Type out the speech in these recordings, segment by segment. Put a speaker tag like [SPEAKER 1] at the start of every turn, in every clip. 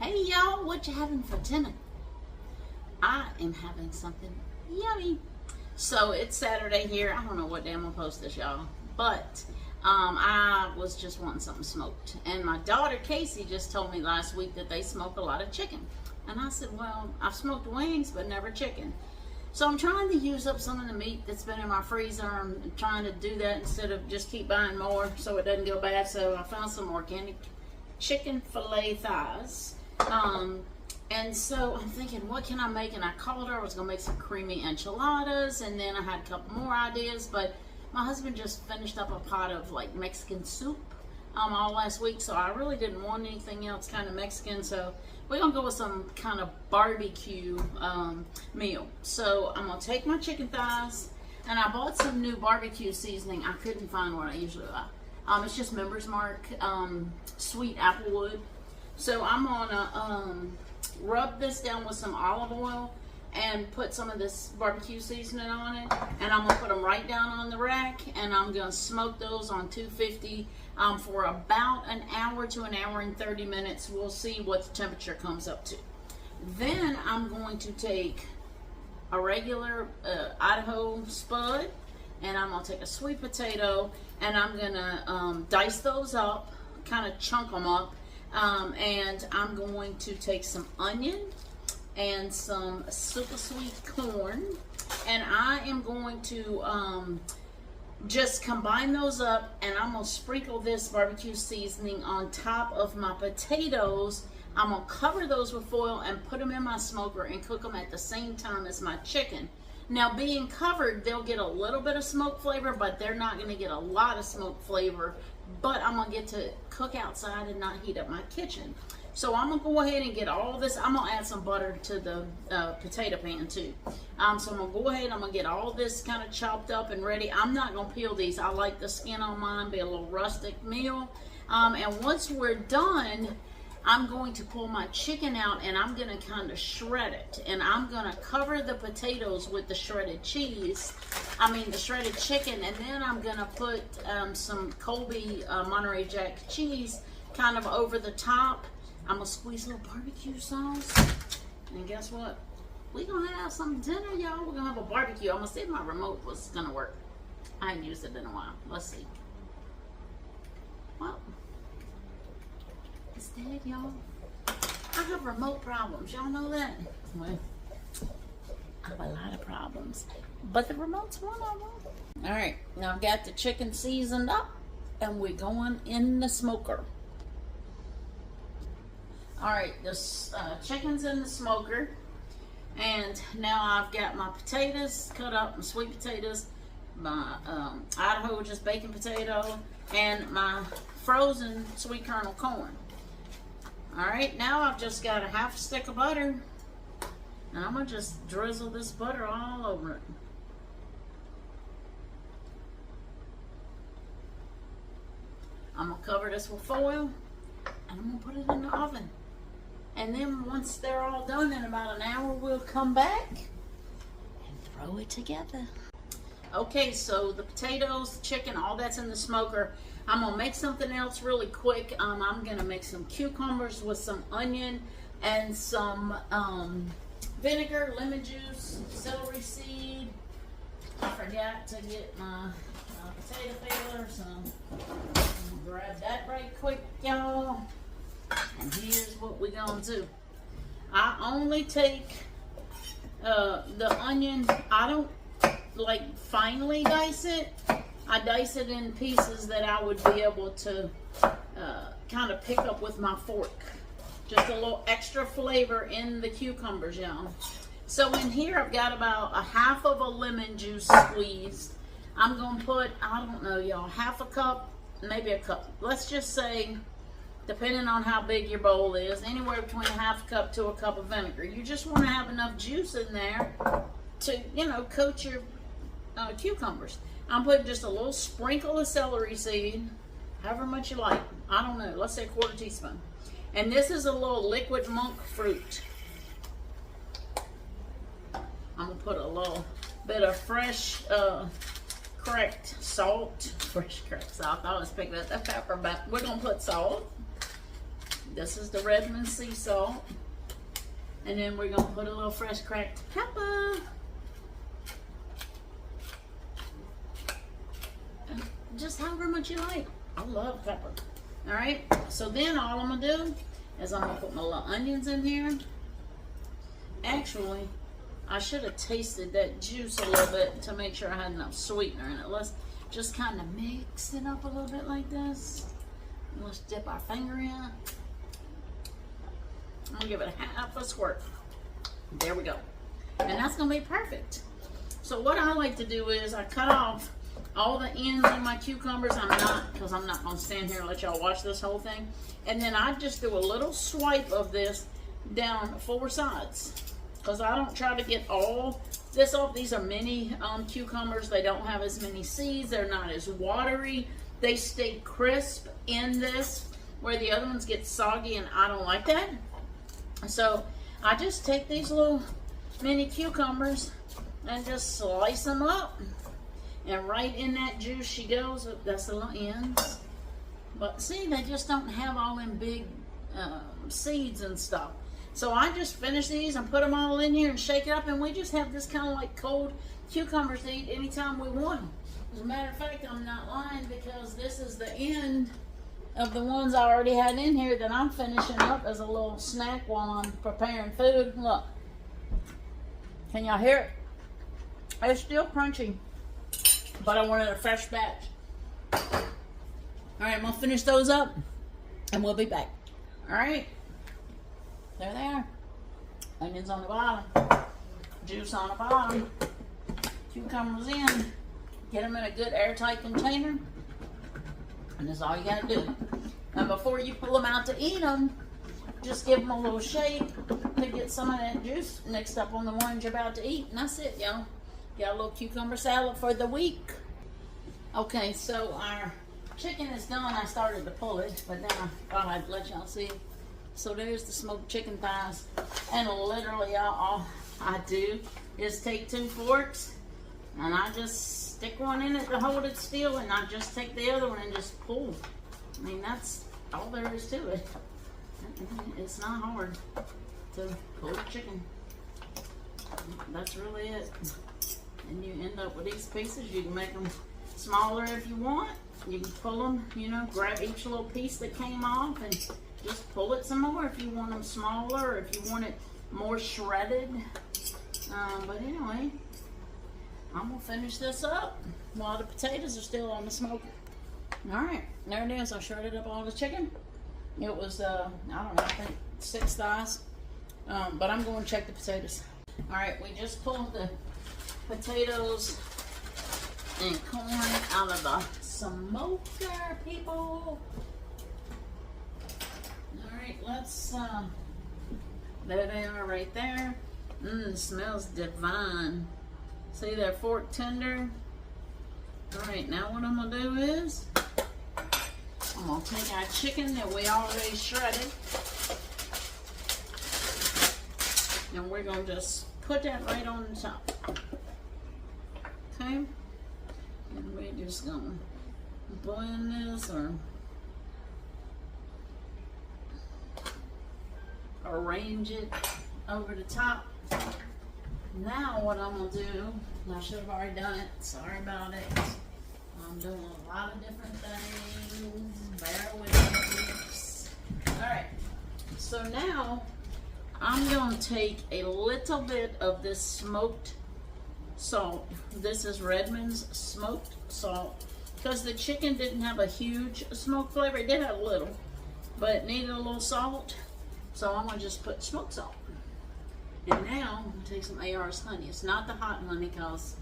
[SPEAKER 1] Hey y'all, what you having for dinner? I am having something yummy. So it's Saturday here. I don't know what day I'm gonna post this, y'all, but I was just wanting something smoked, and my daughter Casey just told me last week that they smoke a lot of chicken, and I said, well, I've smoked wings but never chicken. So I'm trying to use up some of the meat that's been in my freezer. I'm trying to do that instead of just keep buying more so it doesn't go bad. So I found some organic chicken fillet thighs. And so I'm thinking, what can I make? And I called her. I was going to make some creamy enchiladas. And then I had a couple more ideas. But my husband just finished up a pot of like Mexican soup all last week. So I really didn't want anything else kind of Mexican. So we're going to go with some kind of barbecue meal. So I'm going to take my chicken thighs. And I bought some new barbecue seasoning. I couldn't find what I usually buy. It's just Member's Mark sweet applewood. So I'm gonna rub this down with some olive oil and put some of this barbecue seasoning on it, and I'm gonna put them right down on the rack, and I'm gonna smoke those on 250 for about an hour to an hour and 30 minutes. We'll see what the temperature comes up to. Then I'm going to take a regular Idaho spud, and I'm gonna take a sweet potato, and I'm gonna dice those up, kind of chunk them up. And I'm going to take some onion and some super sweet corn, and I am going to just combine those up, and I'm going to sprinkle this barbecue seasoning on top of my potatoes. I'm going to cover those with foil and put them in my smoker and cook them at the same time as my chicken. Now, being covered, they'll get a little bit of smoke flavor, but they're not going to get a lot of smoke flavor. But I'm going to get to cook outside and not heat up my kitchen. So I'm going to go ahead and get all this. I'm going to add some butter to the potato pan too. So I'm going to go ahead, I'm going to get all this kind of chopped up and ready. I'm not going to peel these. I like the skin on mine, be a little rustic meal. And once we're done, I'm going to pull my chicken out, and I'm going to kind of shred it. And I'm going to cover the potatoes with the shredded cheese. The shredded chicken. And then I'm going to put some Colby Monterey Jack cheese kind of over the top. I'm going to squeeze a little barbecue sauce. And guess what? We're going to have some dinner, y'all. We're going to have a barbecue. I'm going to see if my remote was going to work. I haven't used it in a while. Let's see. Well, it's dead, y'all. I have remote problems. Y'all know that? Well, I have a lot of problems, but the remote's one of them. All right, now I've got the chicken seasoned up, and we're going in the smoker. All right, this chicken's in the smoker, and now I've got my potatoes cut up, my sweet potatoes, my Idaho just baked potato, and my frozen sweet kernel corn. All right, now I've just got a half a stick of butter, and I'm gonna just drizzle this butter all over it. I'm gonna cover this with foil, and I'm gonna put it in the oven. And then once they're all done, in about an hour, we'll come back and throw it together. Okay, so the potatoes, the chicken, all that's in the smoker. I'm gonna make something else really quick. I'm gonna make some cucumbers with some onion and some vinegar, lemon juice, celery seed. I forgot to get my potato peeler, so I'm gonna grab that right quick, y'all. And here's what we're gonna do. I only take the onion. I don't like finely dice it. I dice it in pieces that I would be able to kind of pick up with my fork. Just a little extra flavor in the cucumbers, y'all. So in here I've got about a half of a lemon juice squeezed. I'm going to put, I don't know, y'all, half a cup, maybe a cup. Let's just say, depending on how big your bowl is, anywhere between a half a cup to a cup of vinegar. You just want to have enough juice in there to, you know, coat your cucumbers. I'm putting just a little sprinkle of celery seed, however much you like. I don't know, let's say a quarter teaspoon. And this is a little liquid monk fruit. I'm gonna put a little bit of fresh cracked salt. Fresh cracked salt. I always pick that pepper, but we're gonna put salt. This is the Redmond sea salt. And then we're gonna put a little fresh cracked pepper. Just however much you like. I love pepper. All right, so then all I'm gonna do is I'm gonna put my little onions in here. Actually, I should have tasted that juice a little bit to make sure I had enough sweetener in it. Let's just kind of mix it up a little bit like this. Let's dip our finger in. I'm gonna give it half a squirt. There we go. And that's gonna be perfect. So what I like to do is I cut off all the ends of my cucumbers. Because I'm not gonna stand here and let y'all watch this whole thing. And then I just do a little swipe of this down 4 sides. Because I don't try to get all this off. These are mini cucumbers. They don't have as many seeds. They're not as watery. They stay crisp in this, where the other ones get soggy, and I don't like that. So I just take these little mini cucumbers and just slice them up. And right in that juice she goes. That's the little ends. But see, they just don't have all them big seeds and stuff. So I just finish these and put them all in here and shake it up, and we just have this kind of like cold cucumbers to eat anytime we want them. As a matter of fact, I'm not lying, because this is the end of the ones I already had in here that I'm finishing up as a little snack while I'm preparing food. Look. Can y'all hear it? It's still crunchy, but I wanted a fresh batch. All right, I'm gonna finish those up and we'll be back. All right, there they are. Onions on the bottom, juice on the bottom, cucumbers in. Get them in a good airtight container, and that's all you gotta do. And before you pull them out to eat them, just give them a little shake to get some of that juice mixed up on the ones you're about to eat, and that's it, y'all. Got a little cucumber salad for the week. Okay, so our chicken is done. I started to pull it, but then I thought I'd let y'all see. So there's the smoked chicken thighs, and literally all I do is take 2 forks, and I just stick one in it to hold it still, and I just take the other one and just pull. I mean, that's all there is to it. It's not hard to pull chicken. That's really it. And you end up with these pieces. You can make them smaller if you want. You can pull them, you know, grab each little piece that came off and just pull it some more if you want them smaller, or if you want it more shredded. But anyway, I'm gonna finish this up while the potatoes are still on the smoker. All right, there it is. I shredded up all the chicken. It was, I don't know, I think 6 thighs. But I'm going to check the potatoes. All right, we just pulled the potatoes and corn out of the smoker, people. All right, let's, there they are right there. It smells divine. See, they're fork tender. All right, now what I'm gonna do is I'm gonna take our chicken that we already shredded, and we're gonna just put that right on the top. Okay, and we're just gonna blend this or arrange it over the top. Now what I'm gonna do, I should have already done it, sorry about it. I'm doing a lot of different things, bear with me. Alright, so now I'm gonna take a little bit of this smoked salt. This is Redmond's smoked salt, because the chicken didn't have a huge smoked flavor. It did have a little, but it needed a little salt, so I'm gonna just put smoked salt. And now I'm gonna take some AR's honey. It's not the hot honey, because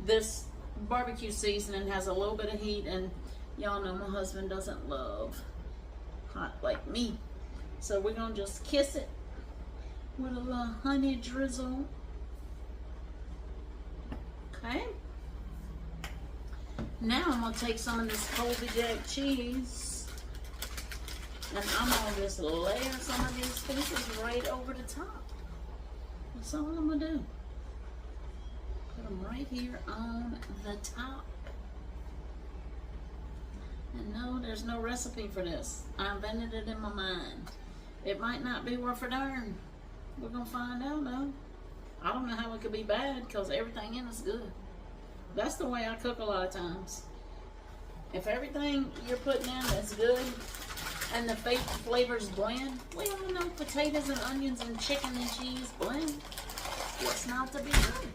[SPEAKER 1] this barbecue seasoning has a little bit of heat, and y'all know my husband doesn't love hot like me. So we're gonna just kiss it with a little honey drizzle. Okay. Now I'm gonna take some of this Colby Jack cheese, and I'm gonna just layer some of these pieces right over the top. That's all I'm gonna do. Put them right here on the top. And no, there's no recipe for this. I invented it in my mind. It might not be worth a darn. We're gonna find out though. I don't know how it could be bad because everything in it's good. That's the way I cook a lot of times. If everything you're putting in is good and the flavors blend, we all know potatoes and onions and chicken and cheese blend. What's not to be good?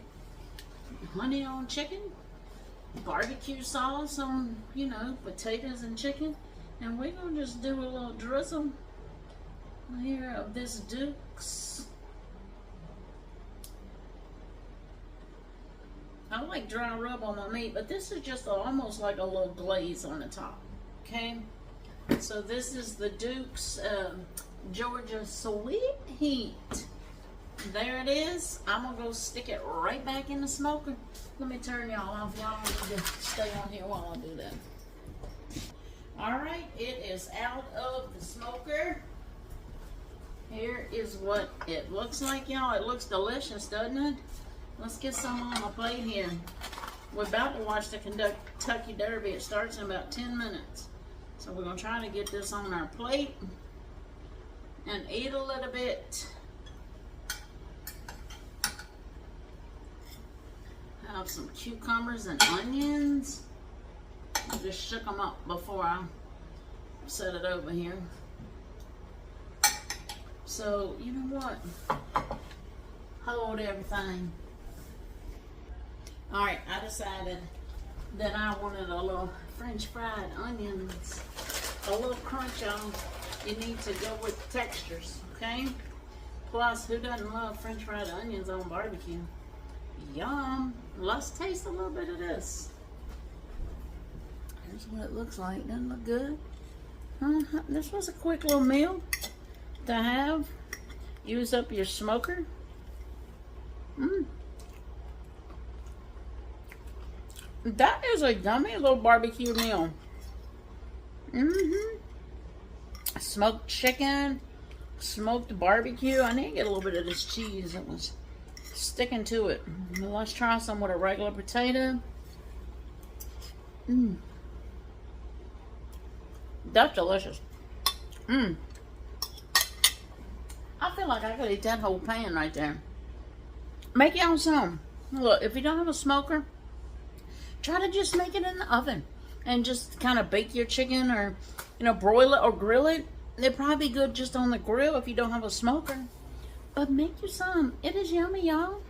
[SPEAKER 1] Honey on chicken, barbecue sauce on, you know, potatoes and chicken. And we're gonna just do a little drizzle here of this Duke's. I like dry rub on my meat, but this is just almost like a little glaze on the top. Okay, so this is the Duke's Georgia Sweet Heat. There it is. I'm gonna go stick it right back in the smoker. Let me turn y'all off. Y'all need to stay on here while I do that. All right, it is out of the smoker. Here is what it looks like, y'all. It looks delicious, doesn't it? Let's get some on my plate here. We're about to watch the Kentucky Derby. It starts in about 10 minutes. So we're gonna try to get this on our plate and eat a little bit. Have some cucumbers and onions. I just shook them up before I set it over here. So, you know what? Hold everything. Alright, I decided that I wanted a little French fried onions. A little crunch on. You need to go with textures, okay? Plus, who doesn't love French fried onions on barbecue? Yum. Let's taste a little bit of this. Here's what it looks like. Doesn't look good. This was a quick little meal to have. Use up your smoker. That is a yummy little barbecue meal. Smoked chicken, smoked barbecue. I need to get a little bit of this cheese. It was sticking to it. Let's try some with a regular potato. That's delicious. I feel like I could eat that whole pan right there. Make y'all some. Look, if you don't have a smoker, try to just make it in the oven and just kind of bake your chicken, or, you know, broil it or grill it. It'd probably be good just on the grill if you don't have a smoker. But make you some. It is yummy, y'all.